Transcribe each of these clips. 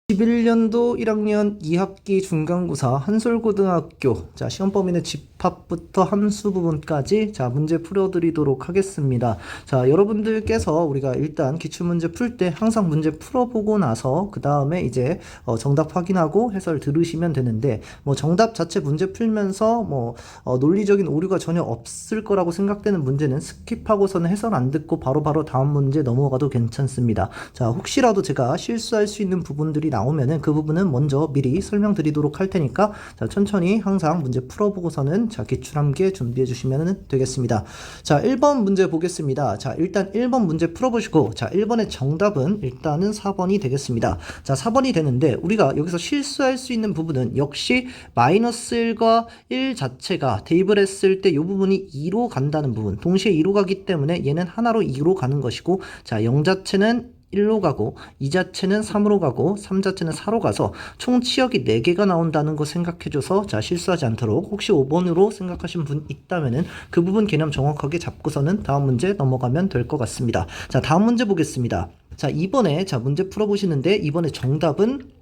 21년도 1학년 2학기 중간고사 한솔고등학교 시험 범위는 집합부터 함수 부분까지 문제 풀어드리도록 하겠습니다. 여러분들께서 우리가 일단 기출문제 풀 때 항상 문제 풀어보고 나서 그 다음에 이제 정답 확인하고 해설 들으시면 되는데 정답 자체 문제 풀면서 논리적인 오류가 전혀 없을 거라고 생각되는 문제는 스킵하고서는 해설 안 듣고 바로바로 다음 문제 넘어가도 괜찮습니다. 혹시라도 제가 실수할 수 있는 부분들이 나오면은 그 부분은 먼저 미리 설명드리도록 할 테니까 천천히 항상 문제 풀어보고서는 기출 함께 준비해 주시면 되겠습니다. 1번 문제 보겠습니다. 일단 1번 문제 풀어보시고 1번의 정답은 일단은 4번이 되겠습니다. 4번이 되는데 우리가 여기서 실수할 수 있는 부분은 역시 마이너스 1과 1 자체가 대입을 했을 때 이 부분이 2로 간다는 부분, 동시에 2로 가기 때문에 얘는 하나로 2로 가는 것이고 0 자체는 1로 가고 2 자체는 3으로 가고 3 자체는 4로 가서 총 치역이 4개가 나온다는 거 생각해줘서 실수하지 않도록, 혹시 5번으로 생각하신 분 있다면은 그 부분 개념 정확하게 잡고서는 다음 문제 넘어가면 될 것 같습니다. 다음 문제 보겠습니다. 이번에 문제 풀어보시는데 이번에 정답은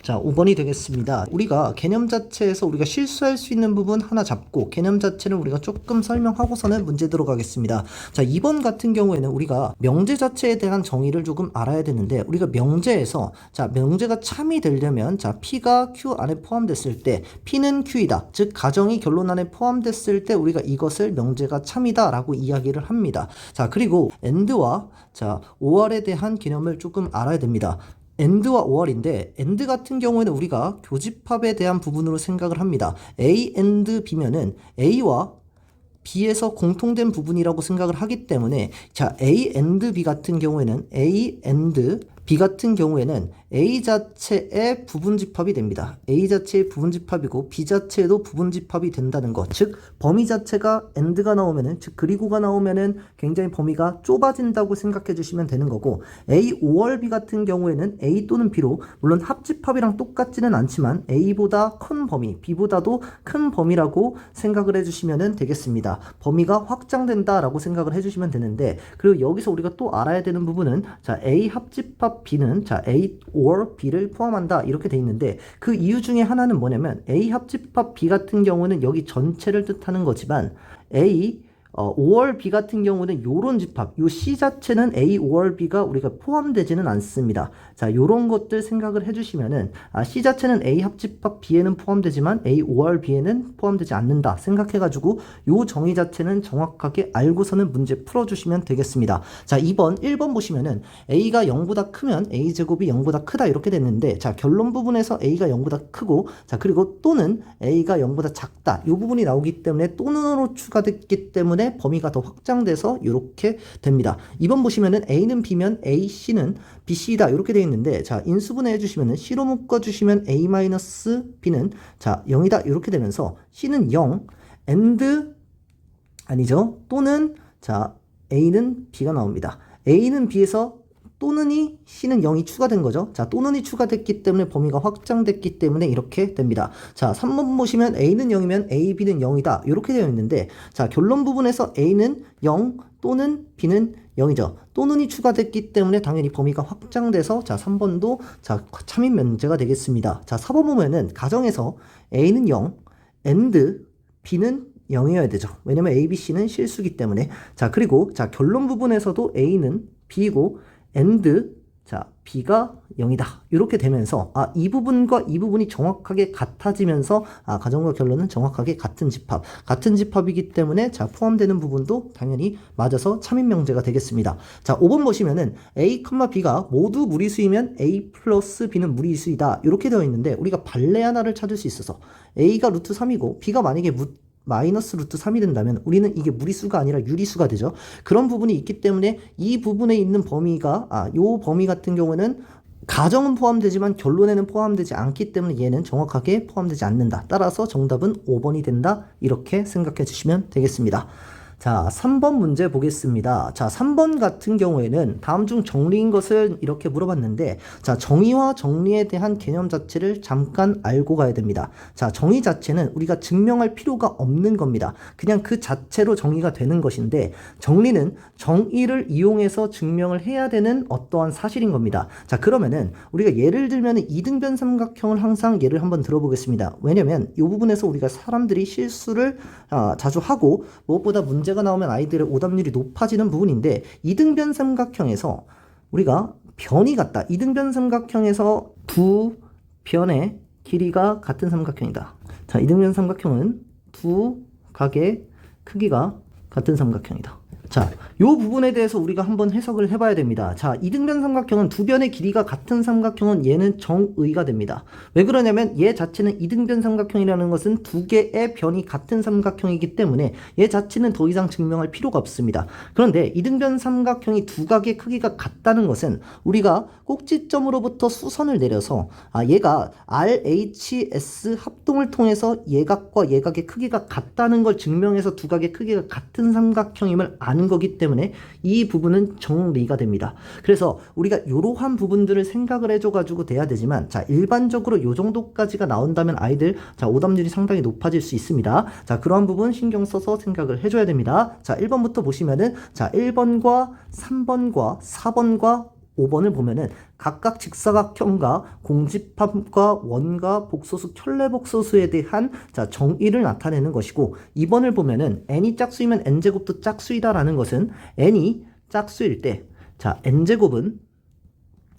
5번이 되겠습니다. 우리가 개념 자체에서 우리가 실수할 수 있는 부분 하나 잡고 개념 자체를 우리가 조금 설명하고서는 문제 들어가겠습니다. 2번 같은 경우에는 우리가 명제 자체에 대한 정의를 조금 알아야 되는데, 우리가 명제에서 명제가 참이 되려면 P가 Q 안에 포함됐을 때 P는 Q이다, 즉 가정이 결론 안에 포함됐을 때 우리가 이것을 명제가 참이다 라고 이야기를 합니다. 그리고 AND와 OR에 대한 개념을 조금 알아야 됩니다. AND와 OR인데, AND 같은 경우에는 우리가 교집합에 대한 부분으로 생각을 합니다. A and B면은 A와 B에서 공통된 부분이라고 생각을 하기 때문에 A and B 같은 경우에는 A and B 같은 경우에는 A 자체의 부분집합이 됩니다. A 자체의 부분집합이고 B 자체에도 부분집합이 된다는 것, 즉 범위 자체가 AND가 나오면은, 즉 그리고가 나오면은 굉장히 범위가 좁아진다고 생각해 주시면 되는 거고, A or B 같은 경우에는 A 또는 B로 물론 합집합이랑 똑같지는 않지만 A보다 큰 범위, B보다도 큰 범위라고 생각을 해주시면 되겠습니다. 범위가 확장된다라고 생각을 해주시면 되는데, 그리고 여기서 우리가 또 알아야 되는 부분은 A 합집합 B는 A or B를 포함한다 이렇게 돼 있는데, 그 이유 중에 하나는 뭐냐면 A 합집합 B 같은 경우는 여기 전체를 뜻하는 거지만 A or B 같은 경우는 요런 집합, 요 C 자체는 A or B가 우리가 포함되지는 않습니다. 요런 것들 생각을 해주시면은 C 자체는 A 합집합 B에는 포함되지만 A or B에는 포함되지 않는다 생각해가지고 요 정의 자체는 정확하게 알고서는 문제 풀어주시면 되겠습니다. 2번, 1번 보시면은 A가 0보다 크면 A제곱이 0보다 크다 이렇게 됐는데, 결론 부분에서 A가 0보다 크고 그리고 또는 A가 0보다 작다 요 부분이 나오기 때문에 또는으로 추가됐기 때문에 범위가 더 확장돼서 이렇게 됩니다. 2번 보시면은 A는 B면 A, C는 B, C다 이렇게 되어 있는데, 인수분해 해주시면은 C로 묶어주시면 A-B는 0이다 이렇게 되면서 C는 0 and 아니죠, 또는 A는 B가 나옵니다. A는 B에서 또는이 C는 0이 추가된 거죠. 또는이 추가됐기 때문에 범위가 확장됐기 때문에 이렇게 됩니다. 3번 보시면 A는 0이면 A, B는 0이다 이렇게 되어 있는데, 결론 부분에서 A는 0 또는 B는 0이죠. 또는이 추가됐기 때문에 당연히 범위가 확장돼서 3번도 참인 면제가 되겠습니다. 4번 보면은 가정에서 A는 0 and B는 0이어야 되죠. 왜냐면 A, B, C는 실수기 때문에. 그리고 결론 부분에서도 A는 B이고 and B가 0이다 이렇게 되면서 이 부분과 이 부분이 정확하게 같아지면서 가정과 결론은 정확하게 같은 집합이기 때문에 포함되는 부분도 당연히 맞아서 참인명제가 되겠습니다. 5번 보시면은 A, B가 모두 무리수이면 A 플러스 B는 무리수이다 이렇게 되어 있는데, 우리가 발레 하나를 찾을 수 있어서 A가 루트 3이고 B가 만약에 마이너스 루트 3이 된다면 우리는 이게 무리수가 아니라 유리수가 되죠. 그런 부분이 있기 때문에 이 부분에 있는 범위가 요 범위 같은 경우는 가정은 포함되지만 결론에는 포함되지 않기 때문에 얘는 정확하게 포함되지 않는다. 따라서 정답은 5번이 된다 이렇게 생각해 주시면 되겠습니다. 자, 3번 문제 보겠습니다. 자, 3번 같은 경우에는 다음 중 정리인 것을 이렇게 물어봤는데, 자, 정의와 정리에 대한 개념 자체를 잠깐 알고 가야 됩니다. 자, 정의 자체는 우리가 증명할 필요가 없는 겁니다. 그냥 그 자체로 정의가 되는 것인데, 정리는 정의를 이용해서 증명을 해야 되는 어떠한 사실인 겁니다. 자, 그러면은 우리가 예를 들면 이등변 삼각형을 항상 예를 한번 들어보겠습니다. 왜냐면 이 부분에서 우리가 사람들이 실수를 자주 하고 무엇보다 문제가 나오면 아이들의 오답률이 높아지는 부분인데, 이등변 삼각형에서 우리가 변이 같다. 이등변 삼각형에서 두 변의 길이가 같은 삼각형이다. 자, 이등변 삼각형은 두 각의 크기가 같은 삼각형이다. 자, 요 부분에 대해서 우리가 한번 해석을 해봐야 됩니다. 자, 이등변 삼각형은 두 변의 길이가 같은 삼각형은 얘는 정의가 됩니다. 왜 그러냐면 얘 자체는 이등변 삼각형이라는 것은 두 개의 변이 같은 삼각형이기 때문에 얘 자체는 더 이상 증명할 필요가 없습니다. 그런데 이등변 삼각형이 두 각의 크기가 같다는 것은 우리가 꼭지점으로부터 수선을 내려서 얘가 RHS 합동을 통해서 얘각과 얘각의 크기가 같다는 걸 증명해서 두 각의 크기가 같은 삼각형임을 아는 거기 때문에 이 부분은 정리가 됩니다. 그래서 우리가 이러한 부분들을 생각을 해줘가지고 돼야 되지만, 자, 일반적으로 요 정도까지가 나온다면 아이들 자 오답률이 상당히 높아질 수 있습니다. 자, 그러한 부분 신경 써서 생각을 해줘야 됩니다. 자, 1번부터 보시면은 자 1번과 3번과 4번과 5번을 보면은 각각 직사각형과 공집합과 원과 복소수, 켤레복소수에 대한 자 정의를 나타내는 것이고, 2번을 보면은 n이 짝수이면 n제곱도 짝수이다라는 것은 n이 짝수일 때 자 n제곱은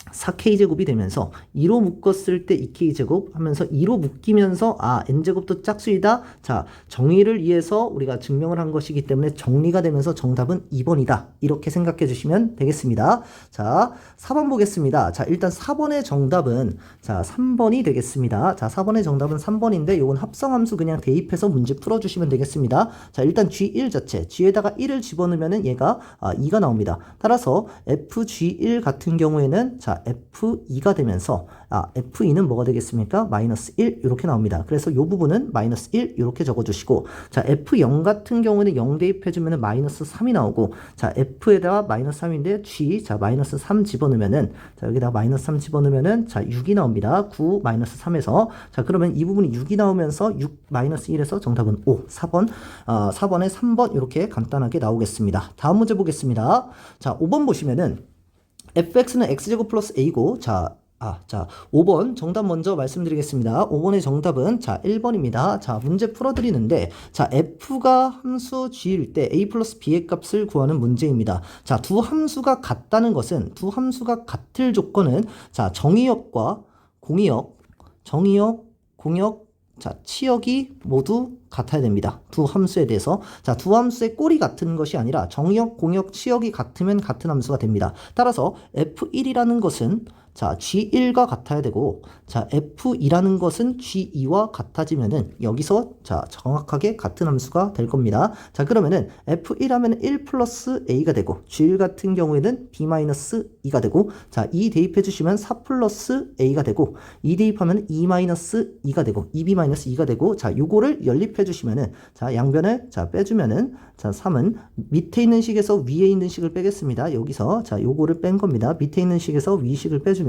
4k제곱이 되면서 2로 묶었을 때 2k제곱 하면서 2로 묶이면서 n제곱도 짝수이다. 자, 정의를 위해서 우리가 증명을 한 것이기 때문에 정리가 되면서 정답은 2번이다. 이렇게 생각해 주시면 되겠습니다. 자, 4번 보겠습니다. 자, 일단 4번의 정답은 자 3번이 되겠습니다. 자, 4번의 정답은 3번인데 이건 합성함수 그냥 대입해서 문제 풀어주시면 되겠습니다. 자, 일단 G1 자체, G에다가 1을 집어넣으면 얘가 2가 나옵니다. 따라서 FG1 같은 경우에는 자 F2가 되면서 F2는 뭐가 되겠습니까? 마이너스 1 이렇게 나옵니다. 그래서 이 부분은 마이너스 1 이렇게 적어주시고, 자 F0 같은 경우는 0 대입해주면 마이너스 3이 나오고, 자 F에다가 마이너스 3인데 G 자 마이너스 3 집어넣으면은 자 여기다가 마이너스 3 집어넣으면은 자 6이 나옵니다. 9 마이너스 3에서 자 그러면 이 부분이 6이 나오면서 6 마이너스 1에서 정답은 5 4번 4번에 3번 이렇게 간단하게 나오겠습니다. 다음 문제 보겠습니다. 자 5번 보시면은 fx는 x제곱 플러스 a고, 자 5번 정답 먼저 말씀드리겠습니다. 5번의 정답은 자 1번입니다. 자, 문제 풀어드리는데, 자, f가 함수 g일 때 a 플러스 b의 값을 구하는 문제입니다. 자, 두 함수가 같다는 것은, 두 함수가 같을 조건은 자, 정의역과 공의역, 공역, 자, 치역이 모두 같아야 됩니다. 두 함수에 대해서. 자, 두 함수의 꼴이 같은 것이 아니라 정의역, 공역, 치역이 같으면 같은 함수가 됩니다. 따라서 F1이라는 것은 자, G1과 같아야 되고, 자, F2라는 것은 G2와 같아지면은 여기서 자, 정확하게 같은 함수가 될 겁니다. 자, 그러면은 F1 하면 1 플러스 A가 되고, G1 같은 경우에는 B 마이너스 2가 되고, 자, 2 대입해 주시면 4 플러스 A가 되고, 2 대입하면 2 마이너스 2가 되고, 2B 마이너스 2가 되고, 자, 요거를 연립해 주시면은 자, 양변을 자, 빼주면은 자, 3은 밑에 있는 식에서 위에 있는 식을 빼겠습니다. 여기서 자, 요거를 뺀 겁니다. 밑에 있는 식에서 위 식을 빼주면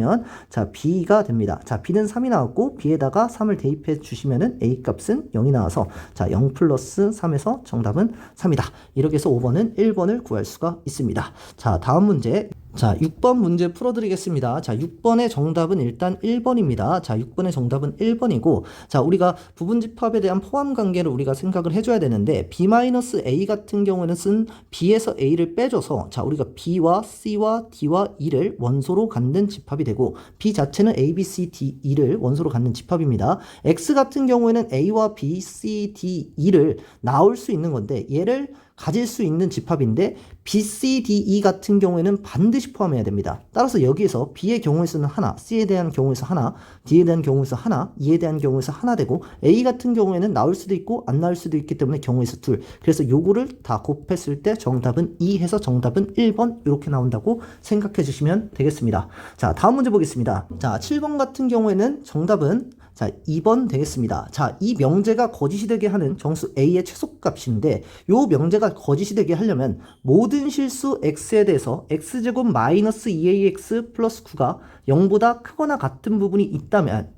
자, B가 됩니다. 자, B는 3이 나왔고, B에다가 3을 대입해 주시면은 A 값은 0이 나와서 자, 0 플러스 3에서 정답은 3이다. 이렇게 해서 5번은 1번을 구할 수가 있습니다. 자, 다음 문제. 자, 6번 문제 풀어드리겠습니다. 자, 6번의 정답은 일단 1번입니다. 자, 6번의 정답은 1번이고, 자, 우리가 부분집합에 대한 포함관계를 우리가 생각을 해줘야 되는데, B-A 같은 경우에는 쓴 B에서 A를 빼줘서, 자, 우리가 B와 C와 D와 E를 원소로 갖는 집합이 되고, B 자체는 A, B, C, D, E를 원소로 갖는 집합입니다. X 같은 경우에는 A와 B, C, D, E를 나올 수 있는 건데, 얘를 가질 수 있는 집합인데 B, C, D, E 같은 경우에는 반드시 포함해야 됩니다. 따라서 여기에서 B의 경우에서는 하나, C에 대한 경우에서 하나, D에 대한 경우에서 하나, E에 대한 경우에서 하나 되고, A 같은 경우에는 나올 수도 있고 안 나올 수도 있기 때문에 경우에서 둘. 그래서 요거를 다 곱했을 때 정답은 2 해서 정답은 1번 이렇게 나온다고 생각해 주시면 되겠습니다. 자, 다음 문제 보겠습니다. 자, 7번 같은 경우에는 정답은 자, 2번 되겠습니다. 자, 이 명제가 거짓이 되게 하는 정수 a의 최소값인데 요 명제가 거짓이 되게 하려면 모든 실수 x에 대해서 x제곱 마이너스 2ax 플러스 9가 0보다 크거나 같은 부분이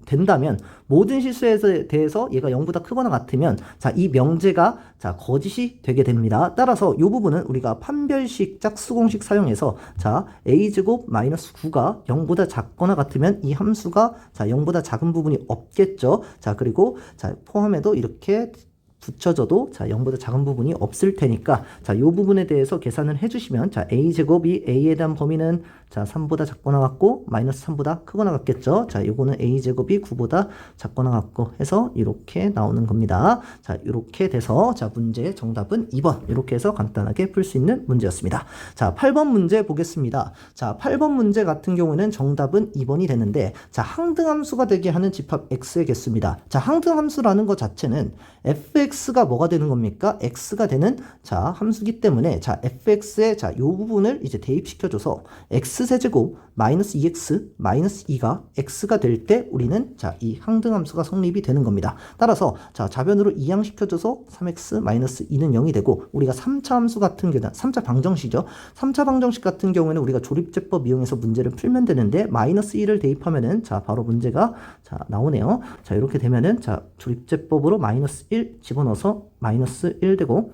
된다면 모든 실수에 대해서 얘가 0보다 크거나 같으면 자, 이 명제가 자, 거짓이 되게 됩니다. 따라서 이 부분은 우리가 판별식 짝수공식 사용해서 자, a제곱 마이너스 9가 0보다 작거나 같으면 이 함수가 자, 0보다 작은 부분이 없겠죠. 자, 그리고 자, 포함해도 이렇게 붙여져도 자 0보다 작은 부분이 없을 테니까 자 요 부분에 대해서 계산을 해주시면 자 a제곱이 a에 대한 범위는 자 3보다 작거나 같고 마이너스 3보다 크거나 같겠죠. 자 요거는 a제곱이 9보다 작거나 같고 해서 이렇게 나오는 겁니다. 자 이렇게 돼서 자 문제 정답은 2번 이렇게 해서 간단하게 풀 수 있는 문제였습니다. 자 8번 문제 보겠습니다. 자 8번 문제 같은 경우는 정답은 2번이 되는데 자 항등함수가 되게 하는 집합 x의 개수입니다. 자 항등함수라는 것 자체는 fx가 뭐가 되는 겁니까? x가 되는 자 함수기 때문에 자 fx의 자 요 부분을 이제 대입시켜줘서 x세제곱 마이너스 2x 마이너스 2가 x가 될 때 우리는 자 이 항등함수가 성립이 되는 겁니다. 따라서 자 좌변으로 이항시켜줘서 3x 마이너스 2는 0이 되고 우리가 3차 함수 같은 경우는 3차 방정식이죠. 3차 방정식 같은 경우에는 우리가 조립제법 이용해서 문제를 풀면 되는데 마이너스 1을 대입하면은 자 바로 문제가 자 나오네요. 자 이렇게 되면은 자 조립제법으로 마이너스 1 집어넣어서 마이너스 1 되고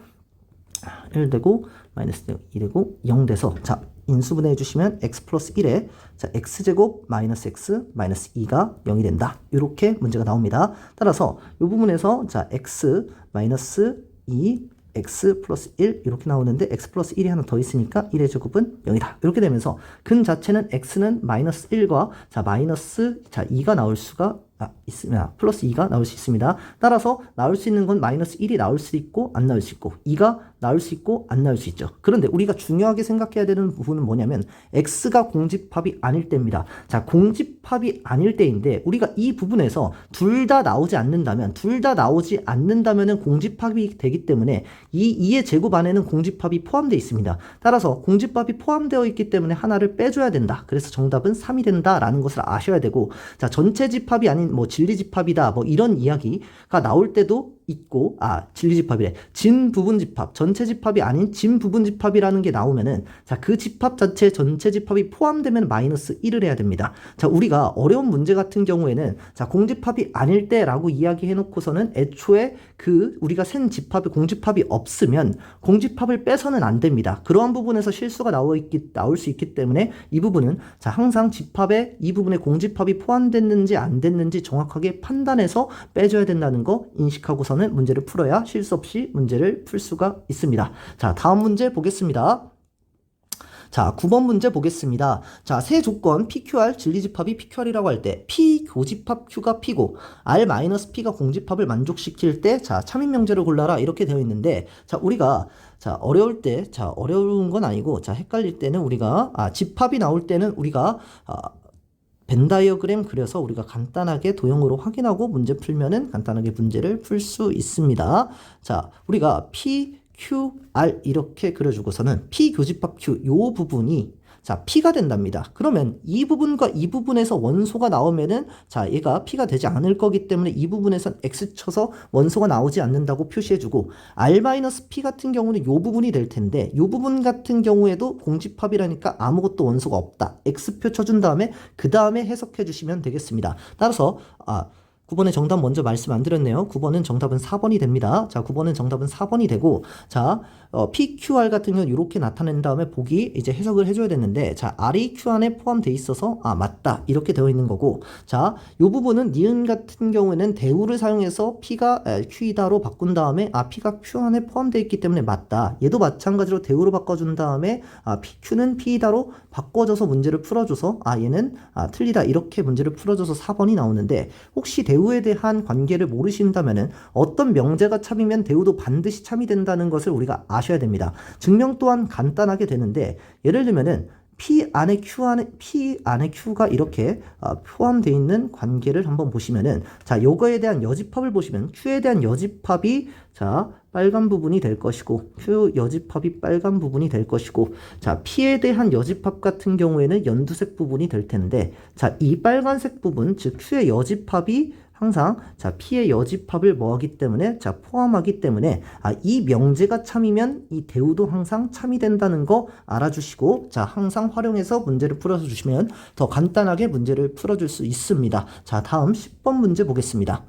마이너스 2 되고 0 돼서 자 인수분해 해주시면 x 플러스 1에 자 x제곱 마이너스 x 마이너스 2가 0이 된다. 이렇게 문제가 나옵니다. 따라서 이 부분에서 자 x 마이너스 2 x 플러스 1 이렇게 나오는데 x 플러스 1이 하나 더 있으니까 1의 제곱은 0이다. 이렇게 되면서 근 자체는 x는 마이너스 1과 자 마이너스 자 2가 나올 수가 있습니다. 플러스 2가 나올 수 있습니다. 따라서 나올 수 있는 건 마이너스 1이 나올 수 있고 안 나올 수 있고 2가 나올 수 있고 안 나올 수 있죠. 그런데 우리가 중요하게 생각해야 되는 부분은 뭐냐면 x가 공집합이 아닐 때입니다. 자 공집합이 아닐 때인데 우리가 이 부분에서 둘 다 나오지 않는다면은 공집합이 되기 때문에 이 2의 제곱 안에는 공집합이 포함되어 있습니다. 따라서 공집합이 포함되어 있기 때문에 하나를 빼줘야 된다. 그래서 정답은 3이 된다라는 것을 아셔야 되고 자 전체 집합이 아닌 뭐 진리집합이다 뭐 이런 이야기가 나올 때도 있고 진리집합이래 진부분집합 전체 집합이 아닌 진부분집합이라는 게 나오면은 자 그 집합 자체 전체 집합이 포함되면 마이너스 1을 해야 됩니다. 자 우리가 어려운 문제 같은 경우에는 자 공집합이 아닐 때라고 이야기해 놓고서는 애초에 그 우리가 센 집합에 공집합이 없으면 공집합을 빼서는 안 됩니다. 그러한 부분에서 실수가 나올 수 있기 때문에 이 부분은 자 항상 집합에 이 부분에 공집합이 포함됐는지 안 됐는지 정확하게 판단해서 빼줘야 된다는 거 인식하고서는 문제를 풀어야 실수 없이 문제를 풀 수가 있습니다. 자 다음 문제 보겠습니다. 자 9번 문제 보겠습니다. 자 세 조건 PQR 진리집합이 PQR이라고 할 때 P 교집합 Q가 P고 R-P가 공집합을 만족시킬 때 자 참인명제를 골라라 이렇게 되어 있는데 자 우리가 자 어려울 때 자 어려운 건 아니고 자 헷갈릴 때는 우리가 집합이 나올 때는 우리가 벤 다이어그램 그려서 우리가 간단하게 도형으로 확인하고 문제 풀면은 간단하게 문제를 풀 수 있습니다. 자, 우리가 P, Q, R 이렇게 그려주고서는 P 교집합 Q 요 부분이 자 P가 된답니다. 그러면 이 부분과 이 부분에서 원소가 나오면은 자 얘가 P가 되지 않을 거기 때문에 이 부분에선 X 쳐서 원소가 나오지 않는다고 표시해주고 R-P 같은 경우는 요 부분이 될 텐데 요 부분 같은 경우에도 공집합이라니까 아무것도 원소가 없다. X표 쳐준 다음에 그 다음에 해석해 주시면 되겠습니다. 따라서 9번의 정답 먼저 말씀 안 드렸네요. 9번은 정답은 4번이 됩니다. 자, 9번은 정답은 4번이 되고, 자, PQR 같은 경우는 이렇게 나타낸 다음에 보기 이제 해석을 해줘야 되는데, 자, R이 Q 안에 포함되어 있어서, 맞다. 이렇게 되어 있는 거고, 자, 요 부분은 니은 같은 경우에는 대우를 사용해서 P가 Q이다로 바꾼 다음에, P가 Q 안에 포함되어 있기 때문에 맞다. 얘도 마찬가지로 대우로 바꿔준 다음에, Q는 P이다로 바꿔줘서 문제를 풀어줘서, 얘는 틀리다. 이렇게 문제를 풀어줘서 4번이 나오는데, 혹시 대우에 대한 관계를 모르신다면은 어떤 명제가 참이면 대우도 반드시 참이 된다는 것을 우리가 아셔야 됩니다. 증명 또한 간단하게 되는데 예를 들면은 P 안에 Q가 이렇게 포함되어 있는 관계를 한번 보시면은 자 요거에 대한 여집합을 보시면 Q에 대한 여집합이 자 빨간 부분이 될 것이고 Q 여집합이 빨간 부분이 될 것이고 자 P에 대한 여집합 같은 경우에는 연두색 부분이 될 텐데 자 이 빨간색 부분 즉 Q의 여집합이 항상 자 P의 여집합을 뭐하기 때문에 자 포함하기 때문에 이 명제가 참이면 이 대우도 항상 참이 된다는 거 알아주시고 자 항상 활용해서 문제를 풀어서 주시면 더 간단하게 문제를 풀어줄 수 있습니다. 자 다음 10번 문제 보겠습니다.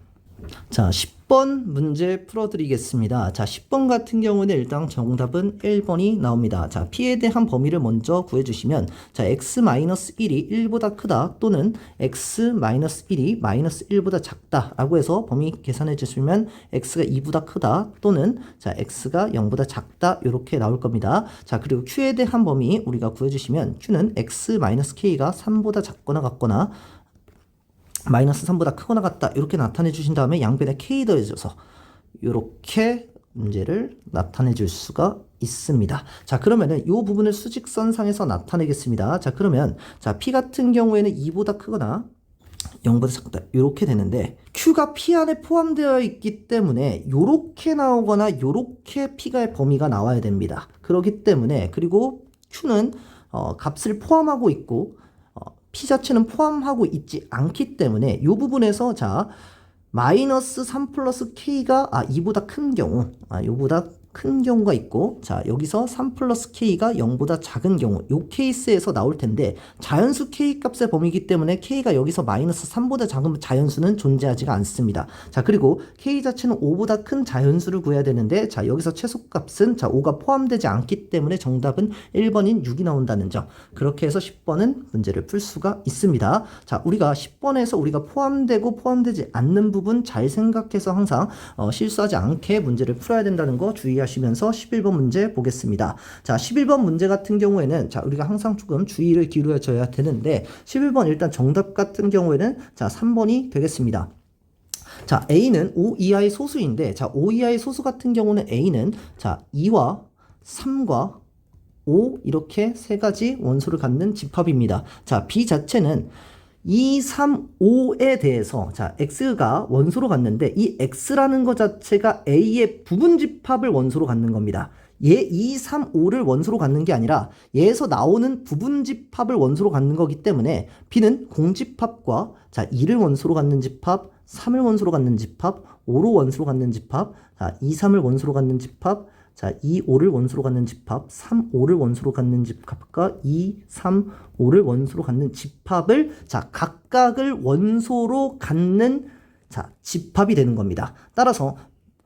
자 10번 문제 풀어드리겠습니다. 자 10번 같은 경우는 일단 정답은 1번이 나옵니다. 자 P에 대한 범위를 먼저 구해주시면 자 x-1이 1보다 크다 또는 x-1이 -1보다 작다 라고 해서 범위 계산해 주시면 x가 2보다 크다 또는 자 x가 0보다 작다 이렇게 나올 겁니다. 자 그리고 Q에 대한 범위 우리가 구해주시면 Q는 x-k가 3보다 작거나 같거나 마이너스 3보다 크거나 같다 이렇게 나타내 주신 다음에 양변에 k 더해줘서 이렇게 문제를 나타내 줄 수가 있습니다. 자 그러면은 이 부분을 수직선상에서 나타내겠습니다. 자 그러면 자 P 같은 경우에는 2보다 크거나 0보다 작다 이렇게 되는데 Q가 P 안에 포함되어 있기 때문에 이렇게 나오거나 이렇게 P가의 범위가 나와야 됩니다. 그렇기 때문에 그리고 Q는 값을 포함하고 있고 P 자체는 포함하고 있지 않기 때문에 이 부분에서 자 마이너스 3 플러스 K가 2보다 큰 경우 요보다 큰 경우가 있고 자 여기서 3 플러스 K가 0보다 작은 경우 요 케이스에서 나올 텐데 자연수 K 값의 범위이기 때문에 K가 여기서 마이너스 3보다 작은 자연수는 존재하지가 않습니다. 자 그리고 K 자체는 5보다 큰 자연수를 구해야 되는데 자 여기서 최소값은 자 5가 포함되지 않기 때문에 정답은 1번인 6이 나온다는 점 그렇게 해서 10번은 문제를 풀 수가 있습니다. 자 우리가 10번에서 우리가 포함되고 포함되지 않는 부분 잘 생각해서 항상 실수하지 않게 문제를 풀어야 된다는 거 주의하시면서 11번 문제 보겠습니다. 자 11번 문제 같은 경우에는 자 우리가 항상 조금 주의를 기울여줘야 되는데 11번 일단 정답 같은 경우에는 자 3번이 되겠습니다. 자 A는 5 이하의 소수인데 자 5 이하의 소수 같은 경우는 A는 자 2와 3과 5 이렇게 세 가지 원소를 갖는 집합입니다. 자 B 자체는 2, 3, 5에 대해서 자 x가 원소로 갖는데 이 x라는 것 자체가 a의 부분집합을 원소로 갖는 겁니다. 얘 2, 3, 5를 원소로 갖는 게 아니라 얘에서 나오는 부분집합을 원소로 갖는 거기 때문에 b는 공집합과 자 2를 원소로 갖는 집합, 3을 원소로 갖는 집합, 5로 원소로 갖는 집합, 자 2, 3을 원소로 갖는 집합, 자 2, 5를 원소로 갖는 집합, 3, 5를 원소로 갖는 집합과 2, 3, 5를 원소로 갖는 집합을 자 각각을 원소로 갖는 자 집합이 되는 겁니다. 따라서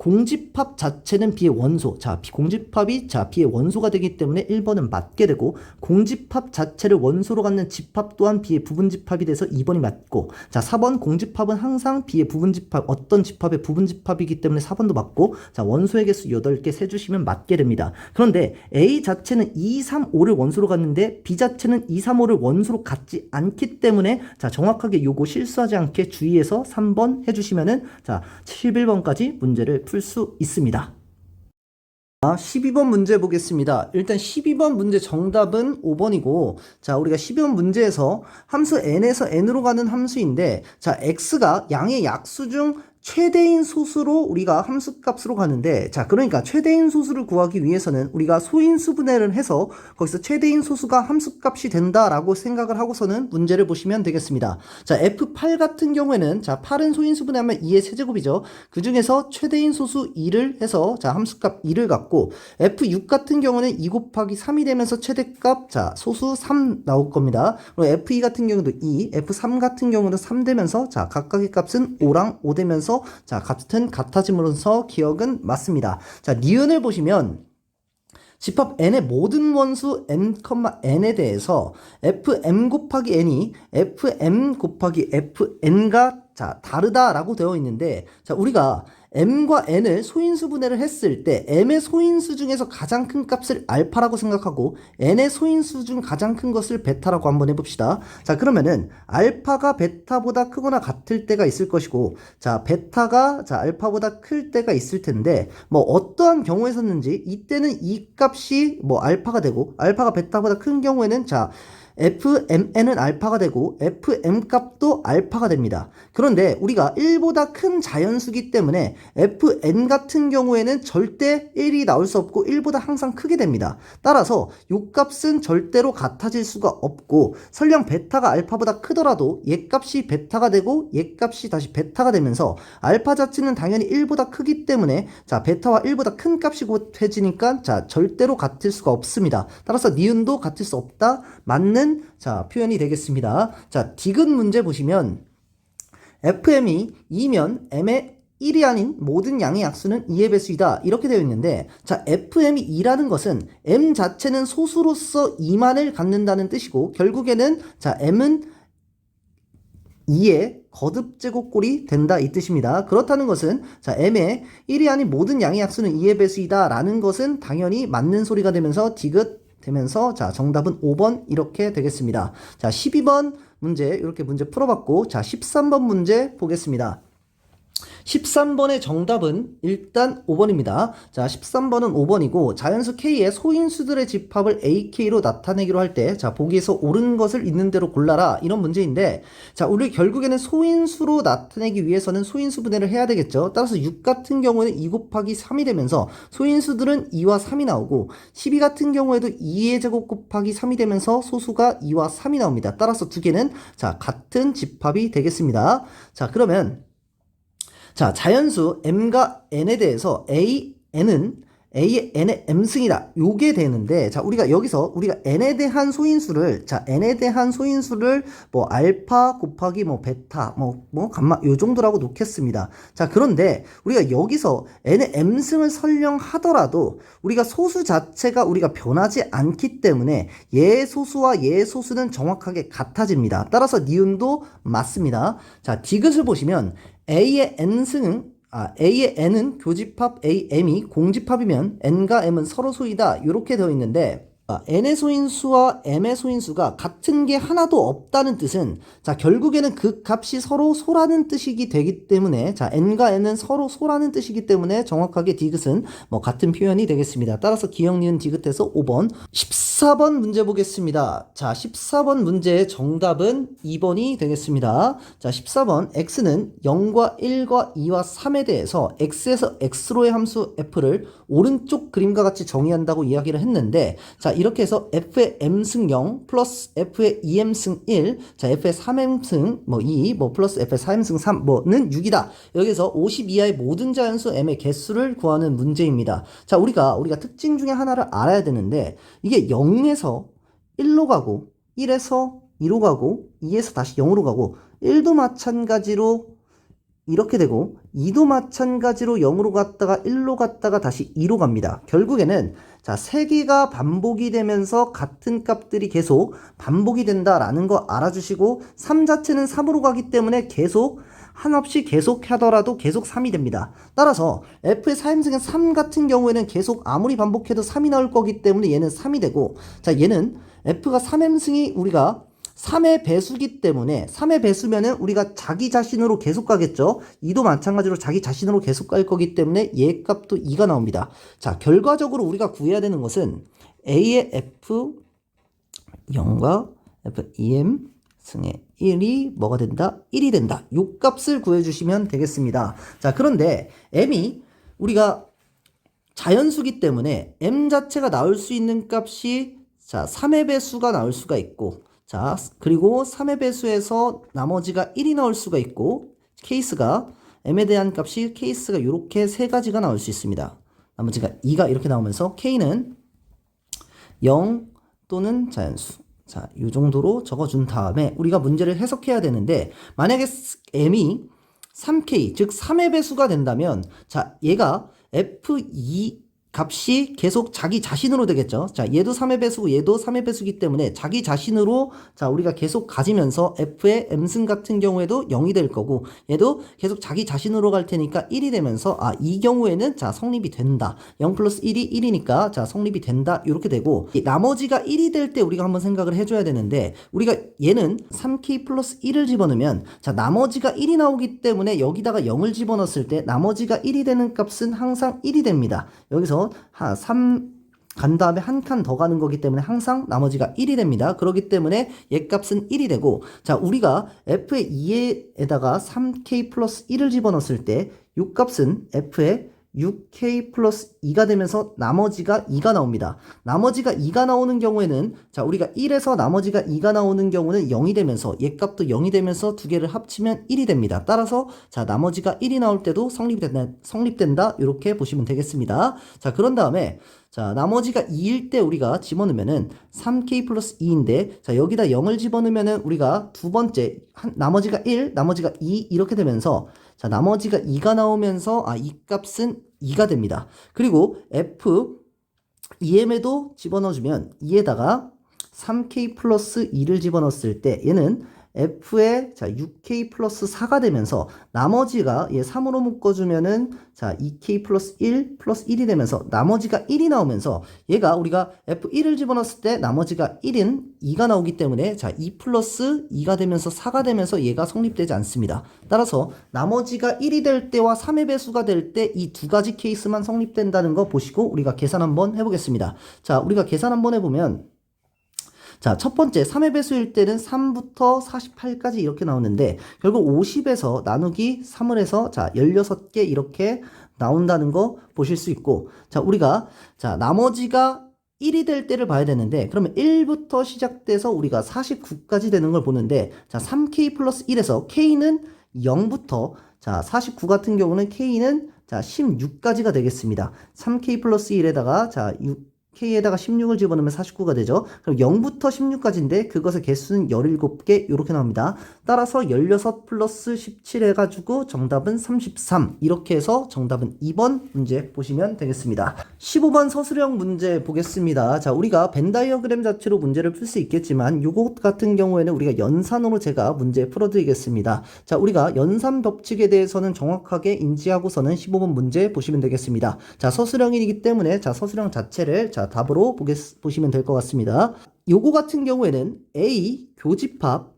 공집합 자체는 B의 원소. 자, 공집합이 자 B의 원소가 되기 때문에 1번은 맞게 되고 공집합 자체를 원소로 갖는 집합 또한 B의 부분집합이 돼서 2번이 맞고 자, 4번 공집합은 항상 B의 부분집합 어떤 집합의 부분집합이기 때문에 4번도 맞고 자, 원소의 개수 8개 세주시면 맞게 됩니다. 그런데 A 자체는 2, 3, 5를 원소로 갖는데 B 자체는 2, 3, 5를 원소로 갖지 않기 때문에 자, 정확하게 요거 실수하지 않게 주의해서 3번 해주시면은 자, 11번까지 문제를 풀 수 있습니다. 12번 문제 보겠습니다. 일단 12번 문제 정답은 5번이고 자 우리가 12번 문제에서 함수 n에서 n으로 가는 함수인데 자 x가 양의 약수 중 최대인 소수로 우리가 함수값으로 가는데 자 그러니까 최대인 소수를 구하기 위해서는 우리가 소인수 분해를 해서 거기서 최대인 소수가 함수값이 된다라고 생각을 하고서는 문제를 보시면 되겠습니다. 자 F8 같은 경우에는 자 8은 소인수 분해하면 2의 세제곱이죠. 그 중에서 최대인 소수 2를 해서 자 함수값 2를 갖고 F6 같은 경우는 2 곱하기 3이 되면서 최대값 자 소수 3 나올 겁니다. 그리고 F2 같은 경우도 2, F3 같은 경우는 3 되면서 자 각각의 값은 5랑 5 되면서 자 같아짐으로써 기억은 맞습니다. 자 니은을 보시면 집합 n의 모든 원수 n, n에 대해서 fm 곱하기 n이 fm 곱하기 fn가 자 다르다라고 되어 있는데 자 우리가 m과 n을 소인수 분해를 했을 때 m의 소인수 중에서 가장 큰 값을 알파라고 생각하고 n의 소인수 중 가장 큰 것을 베타라고 한번 해봅시다. 자 그러면은 알파가 베타보다 크거나 같을 때가 있을 것이고 자 베타가 자 알파보다 클 때가 있을 텐데 뭐 어떠한 경우에서는지 이때는 이 값이 뭐 알파가 되고 알파가 베타보다 큰 경우에는 자 fmn은 알파가 되고 fm 값도 알파가 됩니다. 그런데 우리가 1보다 큰 자연수기 때문에 fn 같은 경우에는 절대 1이 나올 수 없고 1보다 항상 크게 됩니다. 따라서 이 값은 절대로 같아질 수가 없고 설령 베타가 알파보다 크더라도 얘 값이 베타가 되고 얘 값이 다시 베타가 되면서 알파 자체는 당연히 1보다 크기 때문에 자 베타와 1보다 큰 값이 곧해지니까 자 절대로 같을 수가 없습니다. 따라서 니은도 같을 수 없다. 맞는 자 표현이 되겠습니다. 자 디귿 문제 보시면 fm이 2면 m의 1이 아닌 모든 양의 약수는 2의 배수이다. 이렇게 되어 있는데 자 fm이 2라는 것은 m 자체는 소수로서 2만을 갖는다는 뜻이고 결국에는 자 m은 2의 거듭제곱꼴이 된다 이 뜻입니다. 그렇다는 것은 자 m의 1이 아닌 모든 양의 약수는 2의 배수이다 라는 것은 당연히 맞는 소리가 되면서 디귿 되면서 자 정답은 5번 이렇게 되겠습니다. 자 12번 문제 이렇게 문제 풀어봤고 자 13번 문제 보겠습니다. 13번의 정답은 일단 5번입니다. 자, 13번은 5번이고 자연수 K의 소인수들의 집합을 AK로 나타내기로 할 때 자, 보기에서 옳은 것을 있는 대로 골라라 이런 문제인데 자, 우리 결국에는 소인수로 나타내기 위해서는 소인수 분해를 해야 되겠죠. 따라서 6 같은 경우에는 2 곱하기 3이 되면서 소인수들은 2와 3이 나오고 12 같은 경우에도 2의 제곱 곱하기 3이 되면서 소수가 2와 3이 나옵니다. 따라서 두 개는 자, 같은 집합이 되겠습니다. 자, 그러면 자, 자연수 m과 n에 대해서 n은 a의 n의 m승이다. 요게 되는데 자, 우리가 여기서 우리가 n에 대한 소인수를 자, n에 대한 소인수를 뭐 알파 곱하기 뭐 베타 뭐 감마 요 정도라고 놓겠습니다. 자, 그런데 우리가 여기서 n의 m승을 설령하더라도 우리가 소수 자체가 우리가 변하지 않기 때문에 얘 소수와 얘 소수는 정확하게 같아집니다. 따라서 니은도 맞습니다. 자, 디귿을 보시면 A의 n은 교집합 AM이 공집합이면 n과 m은 서로 소이다 이렇게 되어 있는데 n의 소인수와 m의 소인수가 같은 게 하나도 없다는 뜻은 자 결국에는 그 값이 서로 소라는 뜻이기 되기 때문에 자 n과 n은 서로 소라는 뜻이기 때문에 정확하게 디귿은 뭐 같은 표현이 되겠습니다. 따라서 기역 니은 디귿해서 5번 14번 문제 보겠습니다. 자 14번 문제의 정답은 2번이 되겠습니다. 자 14번 x는 0과 1과 2와 3에 대해서 x에서 x로의 함수 f를 오른쪽 그림과 같이 정의한다고 이야기를 했는데 자 이렇게 해서 f의 m승 0 플러스 f의 2m승 1 자 f의 3m승 뭐 2 뭐 플러스 f의 4m승 3 뭐는 6이다. 여기서 50 이하의 모든 자연수 m의 개수를 구하는 문제입니다. 자 우리가 특징 중에 하나를 알아야 되는데 이게 0에서 1로 가고 1에서 2로 가고 2에서 다시 0으로 가고 1도 마찬가지로 이렇게 되고 2도 마찬가지로 0으로 갔다가 1로 갔다가 다시 2로 갑니다. 결국에는 자 3개가 반복이 되면서 같은 값들이 계속 반복이 된다라는 거 알아주시고 3 자체는 3으로 가기 때문에 계속 한없이 계속 하더라도 계속 3이 됩니다. 따라서 f의 4m승은 3 같은 경우에는 계속 아무리 반복해도 3이 나올 거기 때문에 얘는 3이 되고 자 얘는 f가 3m승이 우리가 3의 배수기 때문에 3의 배수면은 우리가 자기 자신으로 계속 가겠죠. 2도 마찬가지로 자기 자신으로 계속 갈 거기 때문에 얘 값도 2가 나옵니다. 자, 결과적으로 우리가 구해야 되는 것은 A의 F 0과 F 2M 승의 1이 뭐가 된다? 1이 된다. 요 값을 구해주시면 되겠습니다. 자, 그런데 M이 우리가 자연수기 때문에 M 자체가 나올 수 있는 값이 자, 3의 배수가 나올 수가 있고 자, 그리고 3의 배수에서 나머지가 1이 나올 수가 있고 케이스가 m에 대한 값이 케이스가 이렇게 세 가지가 나올 수 있습니다. 나머지가 2가 이렇게 나오면서 k는 0 또는 자연수. 자, 이 정도로 적어준 다음에 우리가 문제를 해석해야 되는데 만약에 m이 3k 즉 3의 배수가 된다면 자, 얘가 f2 값이 계속 자기 자신으로 되겠죠. 자, 얘도 3의 배수고 얘도 3의 배수기 때문에 자기 자신으로 자, 우리가 계속 가지면서 f의 m승 같은 경우에도 0이 될 거고 얘도 계속 자기 자신으로 갈 테니까 1이 되면서 아, 이 경우에는 자, 성립이 된다. 0 플러스 1이 1이니까 자, 성립이 된다. 이렇게 되고 나머지가 1이 될 때 우리가 한번 생각을 해줘야 되는데 우리가 얘는 3k 플러스 1을 집어넣으면 자, 나머지가 1이 나오기 때문에 여기다가 0을 집어넣었을 때 나머지가 1이 되는 값은 항상 1이 됩니다. 여기서 3 간 다음에 한 칸 더 가는 거기 때문에 항상 나머지가 1이 됩니다. 그렇기 때문에 얘 값은 1이 되고, 자, 우리가 f의 2에다가 3k 플러스 1을 집어넣었을 때 이 값은 f의 6k 플러스 2가 되면서 나머지가 2가 나옵니다. 나머지가 2가 나오는 경우에는, 자, 우리가 1에서 나머지가 2가 나오는 경우는 0이 되면서 얘 값도 0이 되면서 두 개를 합치면 1이 됩니다. 따라서 자, 나머지가 1이 나올 때도 성립된다 이렇게 보시면 되겠습니다. 자, 그런 다음에 자, 나머지가 2일 때 우리가 집어넣으면은 3k 플러스 2인데, 자, 여기다 0을 집어넣으면은 우리가 두 번째, 나머지가 1, 나머지가 2 이렇게 되면서, 자, 나머지가 2가 나오면서, 이 값은 2가 됩니다. 그리고 f, EM에도 집어넣어주면 2에다가 3k 플러스 2를 집어넣었을 때 얘는 f의 자 6k 플러스 4가 되면서 나머지가 얘 3으로 묶어주면은 자 2k 플러스 1 플러스 1이 되면서 나머지가 1이 나오면서 얘가 우리가 f1을 집어넣었을 때 나머지가 1인 2가 나오기 때문에 자 2 플러스 2가 되면서 4가 되면서 얘가 성립되지 않습니다. 따라서 나머지가 1이 될 때와 3의 배수가 될 때 이 두 가지 케이스만 성립된다는 거 보시고 우리가 계산 한번 해보겠습니다. 자, 우리가 계산 한번 해보면 자, 첫 번째 3의 배수일 때는 3부터 48까지 이렇게 나오는데 결국 50에서 나누기 3을 해서 자 16개 이렇게 나온다는 거 보실 수 있고, 자, 우리가 자 나머지가 1이 될 때를 봐야 되는데 그러면 1부터 시작돼서 우리가 49까지 되는 걸 보는데, 자 3k 플러스 1에서 k는 0부터 자 49 같은 경우는 k는 자 16까지가 되겠습니다. 3k 플러스 1에다가 자 6k에다가 16을 집어넣으면 49가 되죠. 그럼 0부터 16까지인데 그것의 개수는 17개 이렇게 나옵니다. 따라서 16 플러스 17 해가지고 정답은 33 이렇게 해서 정답은 2번 문제 보시면 되겠습니다. 15번 서술형 문제 보겠습니다. 자, 우리가 벤 다이어그램 자체로 문제를 풀 수 있겠지만 요것 같은 경우에는 우리가 연산으로 제가 문제 풀어드리겠습니다. 자, 우리가 연산 법칙에 대해서는 정확하게 인지하고서는 15번 문제 보시면 되겠습니다. 자, 서술형이기 때문에 자 서술형 자체를 자 답으로 보시면 될 것 같습니다. 요거 같은 경우에는 A 교집합,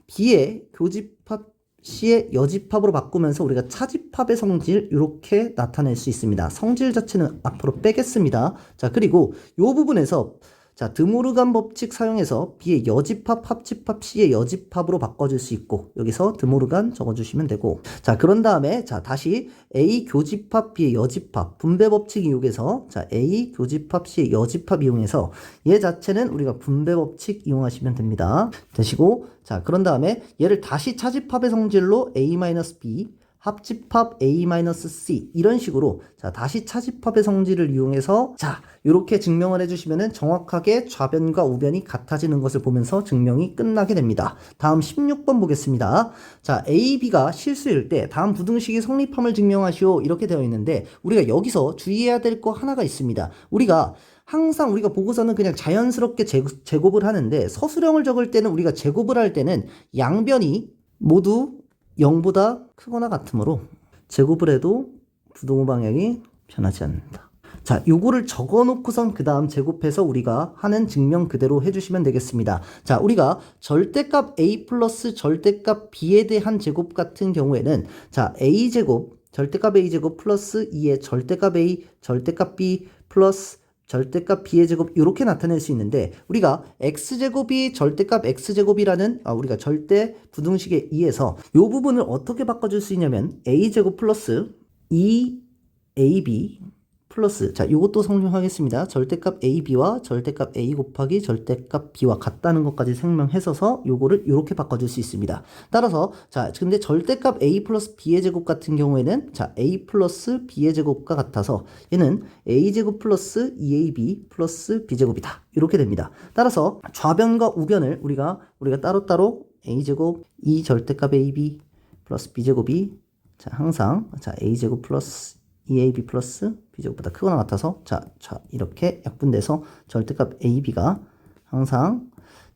B의 교집합, C의 여집합으로 바꾸면서 우리가 차집합의 성질 이렇게 나타낼 수 있습니다. 성질 자체는 앞으로 빼겠습니다. 자, 그리고 요 부분에서 자, 드모르간 법칙 사용해서 B의 여집합, 합집합, C의 여집합으로 바꿔줄 수 있고 여기서 드모르간 적어주시면 되고, 자, 그런 다음에 자 다시 A 교집합, B의 여집합 분배 법칙 이용해서 자 A 교집합, C의 여집합 이용해서 얘 자체는 우리가 분배 법칙 이용하시면 됩니다. 되시고, 자, 그런 다음에 얘를 다시 차집합의 성질로 A-B 합집합 A-C 이런 식으로 자 다시 차집합의 성질을 이용해서 자 이렇게 증명을 해주시면은 정확하게 좌변과 우변이 같아지는 것을 보면서 증명이 끝나게 됩니다. 다음 16번 보겠습니다. 자, A, B가 실수일 때 다음 부등식이 성립함을 증명하시오 이렇게 되어 있는데 우리가 여기서 주의해야 될 거 하나가 있습니다. 우리가 항상 우리가 보고서는 그냥 자연스럽게 제곱을 하는데 서술형을 적을 때는 우리가 제곱을 할 때는 양변이 모두 0보다 크거나 같으므로 제곱을 해도 부동호 방향이 변하지 않는다. 자, 요거를 적어 놓고선 그 다음 제곱해서 우리가 하는 증명 그대로 해주시면 되겠습니다. 자, 우리가 절대값 A 플러스 절대값 B에 대한 제곱 같은 경우에는 자, A제곱, 절대값 A제곱 플러스 2의 절대값 A, 절대값 B 플러스 절대값 b의 제곱 이렇게 나타낼 수 있는데 우리가 x제곱이 절대값 x제곱이라는 우리가 절대 부등식에 의해서 이 부분을 어떻게 바꿔줄 수 있냐면 a제곱 플러스 2ab 플러스 자 이것도 설명하겠습니다. 절대값 ab와 절대값 a 곱하기 절대값 b와 같다는 것까지 설명해서서 요거를 이렇게 바꿔줄 수 있습니다. 따라서 자 근데 절대값 a 플러스 b의 제곱 같은 경우에는 자 a 플러스 b의 제곱과 같아서 얘는 a제곱 플러스 2ab 플러스 b제곱이다 이렇게 됩니다. 따라서 좌변과 우변을 우리가 따로따로 a제곱 2 절대값 ab 플러스 b제곱이 자 항상 자 a제곱 플러스 2ab 플러스 b제곱보다 크거나 같아서 자 이렇게 약분돼서 절대값 ab가 항상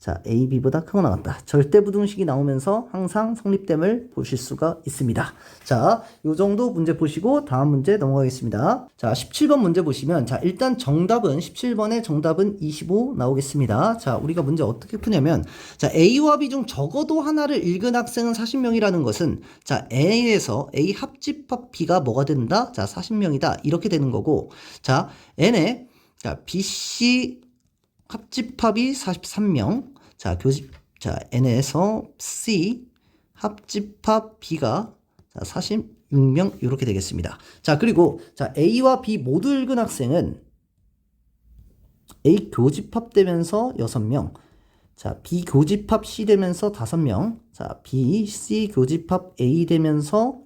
자 ab보다 크거나 같다. 절대부등식이 나오면서 항상 성립됨을 보실 수가 있습니다. 자, 요 정도 문제 보시고 다음 문제 넘어가겠습니다. 자, 17번 문제 보시면 자 일단 정답은 17번의 정답은 25 나오겠습니다. 자, 우리가 문제 어떻게 푸냐면 자 A와 B 중 적어도 하나를 읽은 학생은 40명이라는 것은 자 A에서 A 합집합 B가 뭐가 된다? 자 40명이다 이렇게 되는 거고 자 N에 자, BC 합집합이 43명. 자, N에서 C 합집합 B가 46명 이렇게 되겠습니다. 자, 그리고 자, A와 B 모두 읽은 학생은 A 교집합 되면서 6명. 자, B 교집합 C 되면서 5명. 자, B, C 교집합 A 되면서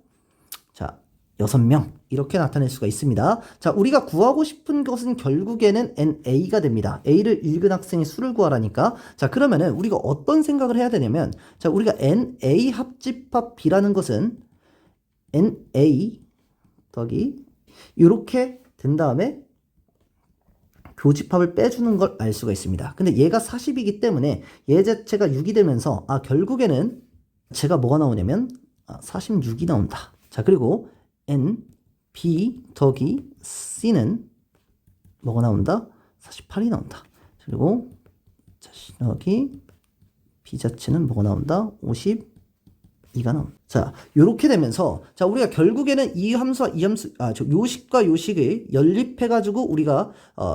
자, 6명. 이렇게 나타낼 수가 있습니다. 자, 우리가 구하고 싶은 것은 결국에는 NA가 됩니다. A를 읽은 학생의 수를 구하라니까. 자, 그러면은 우리가 어떤 생각을 해야 되냐면, 자, 우리가 NA 합집합 B라는 것은 NA 더하기 이렇게 된 다음에 교집합을 빼주는 걸 알 수가 있습니다. 근데 얘가 40이기 때문에 얘 자체가 6이 되면서 결국에는 제가 뭐가 나오냐면 46이 나온다. 자, 그리고 N, B 더하기 C는 뭐가 나온다? 48이 나온다. 그리고 자, 더하기 B 자체는 뭐가 나온다? 52가 나온다. 자, 요렇게 되면서 자, 우리가 결국에는 이 함수와 이 함수 요식과 요식을 연립해가지고 우리가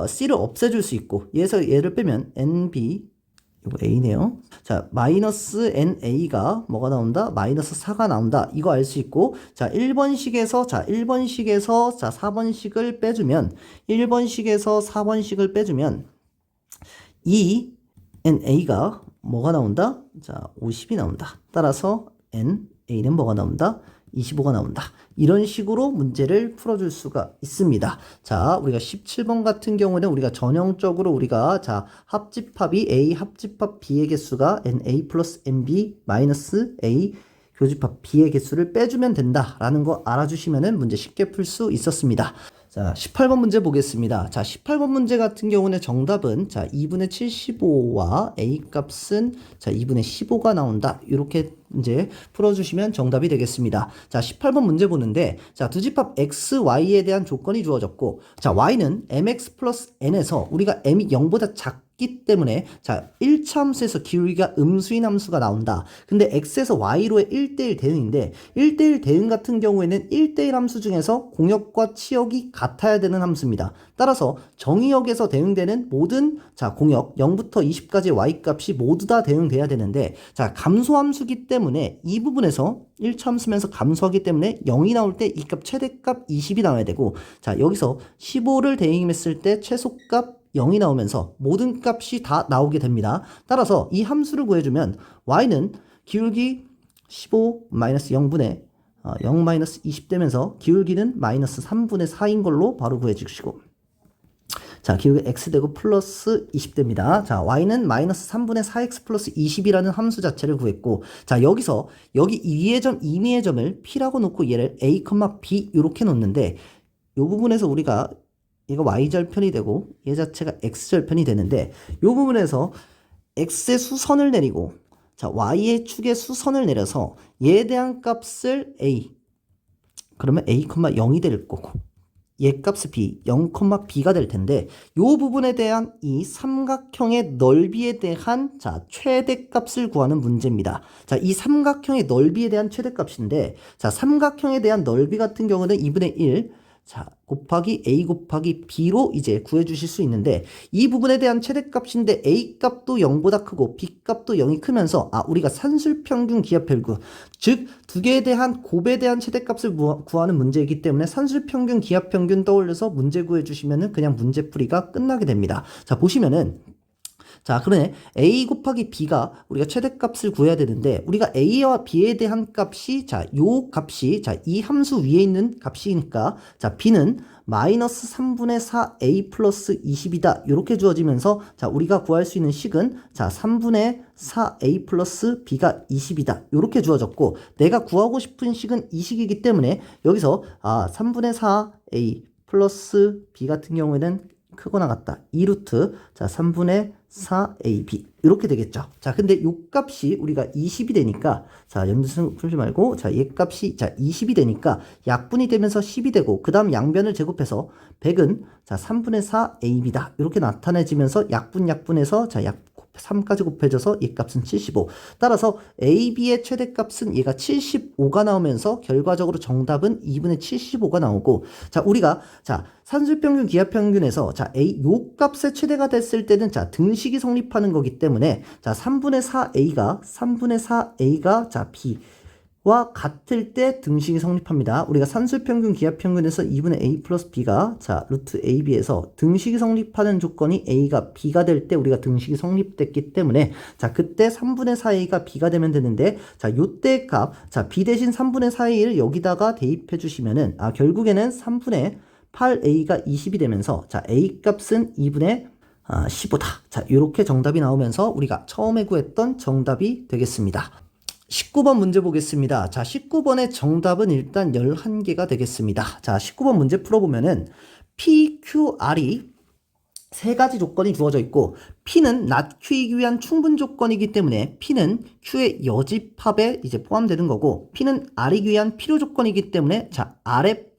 C를 없애줄 수 있고 얘를 빼면 NB 이거 A네요. 자, 마이너스 NA가 뭐가 나온다? 마이너스 4가 나온다. 이거 알 수 있고, 자, 1번식에서, 자, 4번식을 빼주면, 1번식에서 4번식을 빼주면, 이 NA가 뭐가 나온다? 자, 50이 나온다. 따라서 NA는 뭐가 나온다? 25가 나온다. 이런 식으로 문제를 풀어줄 수가 있습니다. 자, 우리가 17번 같은 경우는 우리가 전형적으로 우리가 자, 합집합이 A 합집합 B의 개수가 NA 플러스 NB 마이너스 A 교집합 B의 개수를 빼주면 된다라는 거 알아주시면은 문제 쉽게 풀 수 있었습니다. 자, 18번 문제 보겠습니다. 자, 18번 문제 같은 경우는 정답은 자, 2분의 75와 A 값은 자, 2분의 15가 나온다. 이렇게 이제 풀어주시면 정답이 되겠습니다. 자, 18번 문제 보는데 자, 두 집합 x, y에 대한 조건이 주어졌고 자, y는 mx 플러스 n에서 우리가 m이 0보다 작기 때문에 자, 1차 함수에서 기울기가 음수인 함수가 나온다. 근데 x에서 y로의 1대1 대응인데 1대1 대응 같은 경우에는 1대1 함수 중에서 공역과 치역이 같아야 되는 함수입니다. 따라서 정의역에서 대응되는 모든 자, 공역 0부터 20까지의 y 값이 모두 다 대응돼야 되는데 자, 감소함수기 때문에 이 부분에서 1차 함수면서 감소하기 때문에 0이 나올 때 이 값 최대값 20이 나와야 되고 자, 여기서 15를 대응했을 때 최소값 0이 나오면서 모든 값이 다 나오게 됩니다. 따라서 이 함수를 구해주면 y는 기울기 15-0분의 0-20 되면서 기울기는 마이너스 3분의 4인 걸로 바로 구해주시고 자, 기울기 x 되고 플러스 20 됩니다. 자, y는 마이너스 3분의 4x 플러스 20이라는 함수 자체를 구했고 자, 여기서 여기 위의 점, 임의의 점을 p라고 놓고 얘를 a, b 이렇게 놓는데 이 부분에서 우리가 얘가 y절편이 되고 얘 자체가 x절편이 되는데 이 부분에서 x의 수선을 내리고 자, y의 축의 수선을 내려서 얘에 대한 값을 a 그러면 a, 0이 될 거고 얘 값을 b, 0, b가 될 텐데 이 부분에 대한 이 삼각형의 넓이에 대한 자, 최대값을 구하는 문제입니다. 자, 이 삼각형의 넓이에 대한 최대값인데 자, 삼각형에 대한 넓이 같은 경우는 2분의 1 자, 곱하기 a 곱하기 b로 이제 구해주실 수 있는데 이 부분에 대한 최대값인데 a 값도 0보다 크고 b 값도 0이 크면서 우리가 산술평균 기하별구 즉 두 개에 대한 곱에 대한 최대값을 구하는 문제이기 때문에 산술평균 기하평균 떠올려서 문제 구해주시면은 그냥 문제풀이가 끝나게 됩니다. 자, 보시면은 자, 그러네. a 곱하기 b가 우리가 최대값을 구해야 되는데 우리가 a와 b에 대한 값이 자, 요 값이 자, 이 함수 위에 있는 값이니까 자, b는 마이너스 3분의 4a 플러스 20이다. 이렇게 주어지면서 자, 우리가 구할 수 있는 식은 자, 3분의 4a 플러스 b가 20이다. 이렇게 주어졌고 내가 구하고 싶은 식은 이 식이기 때문에 여기서 3분의 4a 플러스 b 같은 경우에는 크거나 같다. 2루트 자, 3분의 4ab 이렇게 되겠죠. 자, 근데 요 값이 우리가 20이 되니까 자, 연습 풀지 말고 자, 얘 값이 자, 20이 되니까 약분이 되면서 10이 되고 그 다음 양변을 제곱해서 100은 자, 3분의 4ab다. 이렇게 나타내지면서 약분해서 자, 3까지 곱해져서 이 값은 75. 따라서 AB의 최대값은 얘가 75가 나오면서 결과적으로 정답은 2분의 75가 나오고, 자, 우리가, 자, 산술평균, 기하평균에서, 자, 요 값의 최대가 됐을 때는, 자, 등식이 성립하는 거기 때문에, 자, 3분의 4A가, 자, B와 같을 때 등식이 성립합니다. 우리가 산술평균, 기하평균에서 2분의 A 플러스 B가, 자, 루트 AB에서 등식이 성립하는 조건이 A가 B가 될 때 우리가 등식이 성립됐기 때문에, 자, 그때 3분의 4A가 B가 되면 되는데, 자, 요때 값, 자, B 대신 3분의 4A를 여기다가 대입해 주시면은, 결국에는 3분의 8A가 20이 되면서, 자, A 값은 2분의 15다. 자, 요렇게 정답이 나오면서 우리가 처음에 구했던 정답이 되겠습니다. 19번 문제 보겠습니다. 자, 19번의 정답은 일단 11개가 되겠습니다. 자, 19번 문제 풀어보면은 PQR이 세 가지 조건이 주어져 있고, P는 not Q이기 위한 충분 조건이기 때문에 P는 Q의 여집합에 이제 포함되는 거고, P는 R이기 위한 필요 조건이기 때문에, 자, R은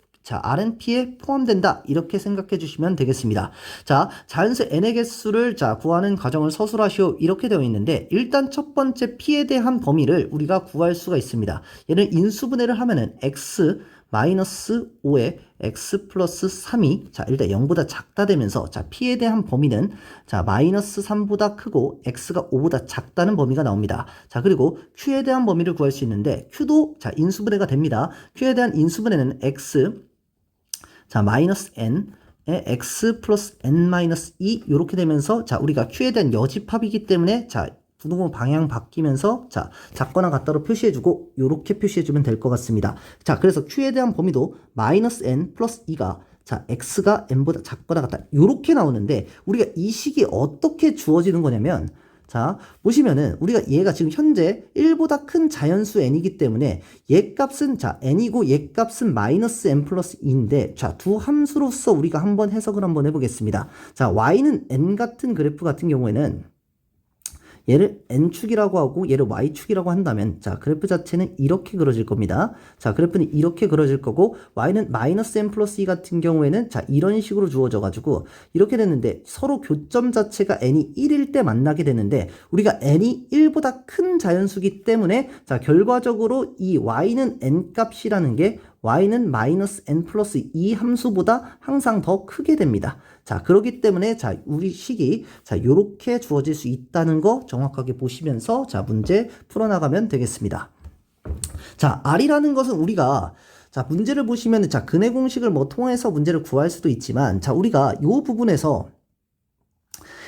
P에 포함된다. 이렇게 생각해 주시면 되겠습니다. 자, 자연수 n의 개수를, 자, 구하는 과정을 서술하시오. 이렇게 되어 있는데, 일단 첫 번째 P에 대한 범위를 우리가 구할 수가 있습니다. 얘를 인수분해를 하면은 x 마이너스 5에 x 플러스 3이, 자, 일단 0보다 작다 되면서, 자, P에 대한 범위는, 자, 마이너스 3보다 크고 x가 5보다 작다는 범위가 나옵니다. 자, 그리고 Q에 대한 범위를 구할 수 있는데, Q도, 자, 인수분해가 됩니다. Q에 대한 인수분해는 x, 자, 마이너스 n에 x 플러스 n 마이너스 2 요렇게 되면서, 자, 우리가 Q에 대한 여집합이기 때문에, 자, 분모금 방향 바뀌면서, 자, 작거나 같다로 표시해주고 요렇게 표시해주면 될 것 같습니다. 자, 그래서 Q에 대한 범위도 마이너스 n 플러스 2가, 자, x가 n보다 작거나 같다 요렇게 나오는데, 우리가 이 식이 어떻게 주어지는 거냐면, 자, 보시면은 우리가 얘가 지금 현재 1보다 큰 자연수 n이기 때문에 얘 값은, 자, n이고 얘 값은 마이너스 n 플러스 2인데, 자, 두 함수로서 우리가 한번 해석을 한번 해보겠습니다. 자, y는 n 같은 그래프 같은 경우에는 얘를 n축이라고 하고 얘를 y축이라고 한다면, 자, 그래프 자체는 이렇게 그려질 겁니다. 자, 그래프는 이렇게 그려질 거고, y는 마이너스 n 플러스 2 같은 경우에는, 자, 이런 식으로 주어져 가지고 이렇게 됐는데, 서로 교점 자체가 n이 1일 때 만나게 되는데, 우리가 n이 1보다 큰 자연수기 때문에, 자, 결과적으로 이 y는 n 값이라는 게 y는 마이너스 n 플러스 2 함수보다 항상 더 크게 됩니다. 자, 그렇기 때문에, 자, 우리 식이, 자, 요렇게 주어질 수 있다는 거 정확하게 보시면서, 자, 문제 풀어나가면 되겠습니다. 자, R이라는 것은 우리가, 자, 문제를 보시면, 자, 근해 공식을 뭐 통해서 문제를 구할 수도 있지만, 자, 우리가 요 부분에서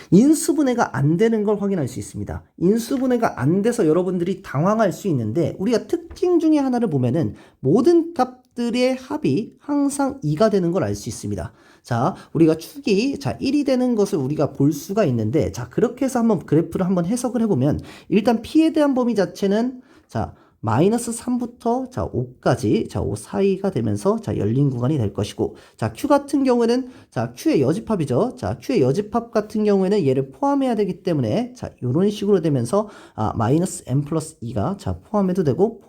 인수분해가 안 되는 걸 확인할 수 있습니다. 인수분해가 안 돼서 여러분들이 당황할 수 있는데, 우리가 특징 중에 하나를 보면은 모든 값들의 합이 항상 2가 되는 걸 알 수 있습니다. 자, 우리가 축이, 자, 1이 되는 것을 우리가 볼 수가 있는데, 자, 그렇게 해서 한번 그래프를 한번 해석을 해보면, 일단 P에 대한 범위 자체는, 자, 마이너스 3부터, 자, 5까지, 자, 5 사이가 되면서, 자, 열린 구간이 될 것이고, 자, Q 같은 경우에는, 자, Q의 여집합이죠. 자, Q의 여집합 같은 경우에는 얘를 포함해야 되기 때문에, 자, 요런 식으로 되면서, 마이너스 n 플러스 2가, 자, 포함해도 되고,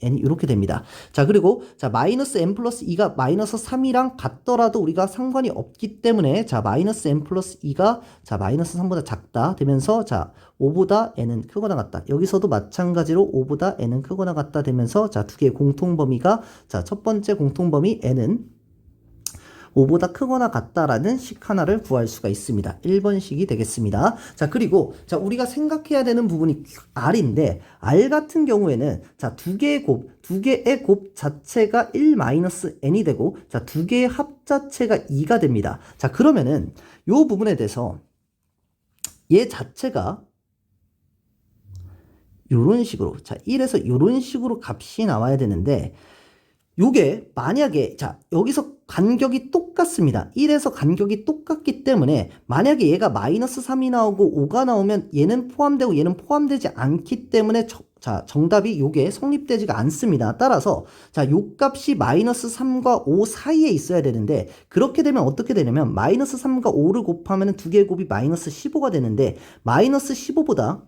n이 이렇게 됩니다. 자, 그리고, 자, 마이너스 n 플러스 2가 마이너스 3이랑 같더라도 우리가 상관이 없기 때문에, 자, 마이너스 n 플러스 2가, 자, 마이너스 3보다 작다 되면서, 자, 5보다 n은 크거나 같다. 여기서도 마찬가지로 5보다 n은 크거나 같다 되면서, 자, 두 개의 공통범위가, 자, 첫 번째 공통범위 n은 5보다 크거나 같다라는 식 하나를 구할 수가 있습니다. 1번식이 되겠습니다. 자, 그리고, 자, 우리가 생각해야 되는 부분이 R인데, R 같은 경우에는, 자, 두 개의 곱 자체가 1-n이 되고, 자, 두 개의 합 자체가 2가 됩니다. 자, 그러면은, 요 부분에 대해서, 얘 자체가 요런 식으로, 자, 1에서 요런 식으로 값이 나와야 되는데, 요게 만약에, 자, 여기서 간격이 똑같습니다. 1에서 간격이 똑같기 때문에 만약에 얘가 마이너스 3이 나오고 5가 나오면 얘는 포함되고 얘는 포함되지 않기 때문에, 자, 정답이 요게 성립되지가 않습니다. 따라서, 자, 요 값이 마이너스 3과 5 사이에 있어야 되는데, 그렇게 되면 어떻게 되냐면 마이너스 3과 5를 곱하면 두 개의 곱이 마이너스 15가 되는데, 마이너스 15보다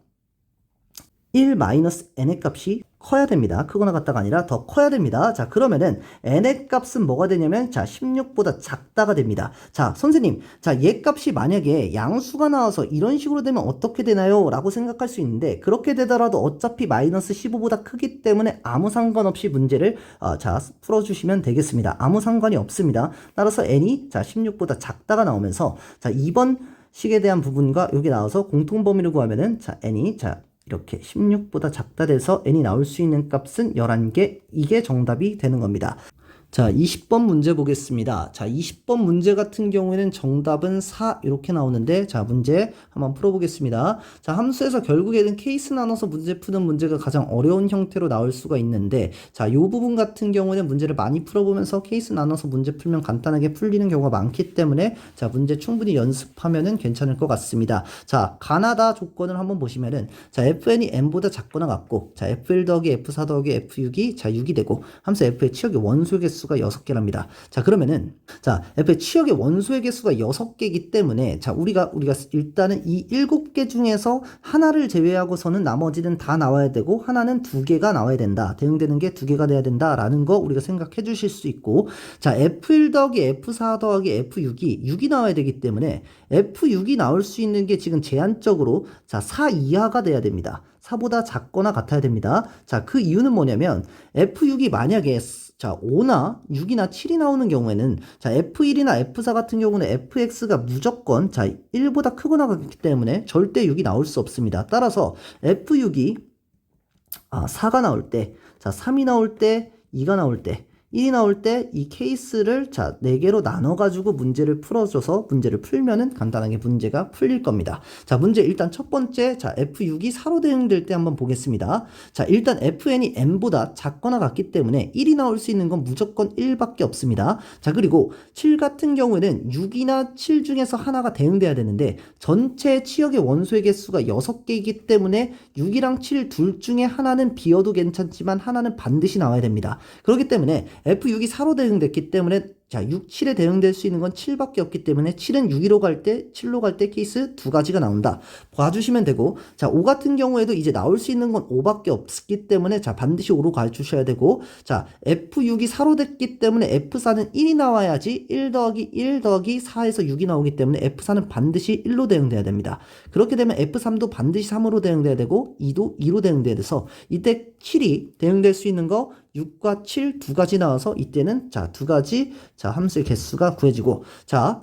1-n의 값이 커야 됩니다. 크거나 같다가 아니라 더 커야 됩니다. 자, 그러면은 n의 값은 뭐가 되냐면 자, 16보다 작다가 됩니다. 자, 선생님, 자, 얘 값이 만약에 양수가 나와서 이런 식으로 되면 어떻게 되나요? 라고 생각할 수 있는데 그렇게 되더라도 어차피 마이너스 15보다 크기 때문에 아무 상관없이 문제를 자, 풀어주시면 되겠습니다. 아무 상관이 없습니다. 따라서 n이 자, 16보다 작다가 나오면서 자, 2번 식에 대한 부분과 여기 나와서 공통범위를 구하면은 자, n이 자, 이렇게 16보다 작다 돼서 n이 나올 수 있는 값은 11개, 이게 정답이 되는 겁니다. 자, 20번 문제 보겠습니다. 자, 20번 문제 같은 경우에는 정답은 4 이렇게 나오는데 자, 문제 한번 풀어보겠습니다. 자, 함수에서 결국에는 케이스 나눠서 문제 푸는 문제가 가장 어려운 형태로 나올 수가 있는데 자, 요 부분 같은 경우에는 문제를 많이 풀어보면서 케이스 나눠서 문제 풀면 간단하게 풀리는 경우가 많기 때문에 자, 문제 충분히 연습하면은 괜찮을 것 같습니다. 자, 가나다 조건을 한번 보시면은 자, fn이 n보다 작거나 같고 자, f1 더하기 f4 더하기 f6이 자, 6이 되고 함수 f의 치역의 원소의 개수가 6개랍니다. 자, 그러면은 자, f의 치역의 원소의 개수가 6개이기 때문에 자, 우리가 일단은 이 7개 중에서 하나를 제외하고서는 나머지는 다 나와야 되고 하나는 2개가 나와야 된다. 대응되는 게 2개가 돼야 된다라는 거 우리가 생각해 주실 수 있고 자, f1 더하기 f4 더하기 f6이 6이 나와야 되기 때문에 f6이 나올 수 있는 게 지금 제한적으로 자, 4 이하가 돼야 됩니다. 4보다 작거나 같아야 됩니다. 자, 그 이유는 뭐냐면 f6이 만약에 자, 5나 6이나 7이 나오는 경우에는 자, F1이나 F4 같은 경우는 fx가 무조건 자, 1보다 크거나 같기 때문에 절대 6이 나올 수 없습니다. 따라서 F6이 4가 나올 때, 자, 3이 나올 때, 2가 나올 때, 1이 나올 때 이 케이스를 자, 4개로 나눠가지고 문제를 풀어줘서 문제를 풀면은 간단하게 문제가 풀릴 겁니다. 자, 문제 일단 첫 번째, 자, F6이 4로 대응될 때 한번 보겠습니다. 자, 일단 FN이 n보다 작거나 같기 때문에 1이 나올 수 있는 건 무조건 1밖에 없습니다. 자, 그리고 7 같은 경우에는 6이나 7 중에서 하나가 대응돼야 되는데 전체 치역의 원소의 개수가 6개이기 때문에 6이랑 7 둘 중에 하나는 비어도 괜찮지만 하나는 반드시 나와야 됩니다. 그렇기 때문에 F6이 4로 대응됐기 때문에 자, 6, 7에 대응될 수 있는 건 7밖에 없기 때문에 7은 6, 2로 갈 때, 7로 갈 때 케이스 두 가지가 나온다. 봐주시면 되고 자, 5 같은 경우에도 이제 나올 수 있는 건 5밖에 없기 때문에 자, 반드시 5로 가주셔야 되고 자, F6이 4로 됐기 때문에 F4는 1이 나와야지 1 더하기 1 더하기 4에서 6이 나오기 때문에 F4는 반드시 1로 대응돼야 됩니다. 그렇게 되면 F3도 반드시 3으로 대응돼야 되고 2도 2로 대응돼야 돼서 이때 7이 대응될 수 있는 거 6과 7 두 가지 나와서 이때는 자, 두 가지 자, 함수의 개수가 구해지고 자,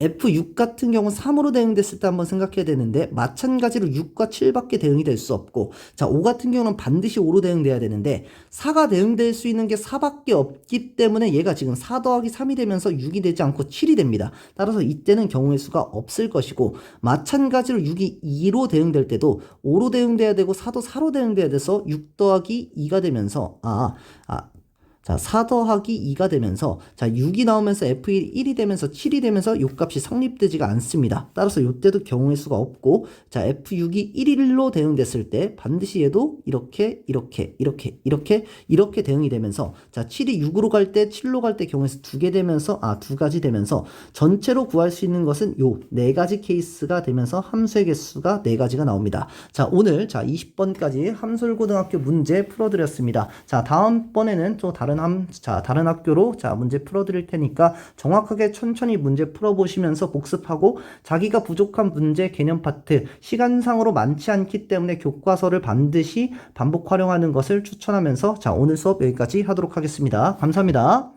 F6 같은 경우는 3으로 대응됐을 때 한번 생각해야 되는데 마찬가지로 6과 7밖에 대응이 될 수 없고 자, 5 같은 경우는 반드시 5로 대응돼야 되는데 4가 대응될 수 있는 게 4밖에 없기 때문에 얘가 지금 4 더하기 3이 되면서 6이 되지 않고 7이 됩니다. 따라서 이때는 경우의 수가 없을 것이고 마찬가지로 6이 2로 대응될 때도 5로 대응돼야 되고 4도 4로 대응돼야 돼서 6 더하기 2가 되면서 자, 4 더하기 2가 되면서 자, 6이 나오면서 F1이 1이 되면서 7이 되면서 요 값이 성립되지가 않습니다. 따라서 요때도 경우의 수가 없고 자, F6이 1로 대응됐을 때 반드시 얘도 이렇게 대응이 되면서 자, 7이 6으로 갈 때 7로 갈 때 경우의 수 2개 되면서 두 가지 되면서 전체로 구할 수 있는 것은 요 4가지 케이스가 되면서 함수의 개수가 4가지가 나옵니다. 자, 오늘 자, 20번까지 함솔고등학교 문제 풀어드렸습니다. 자, 다음번에는 또 다른 학교로 자, 문제 풀어드릴 테니까 정확하게 천천히 문제 풀어보시면서 복습하고 자기가 부족한 문제 개념 파트 시간상으로 많지 않기 때문에 교과서를 반드시 반복 활용하는 것을 추천하면서 자, 오늘 수업 여기까지 하도록 하겠습니다. 감사합니다.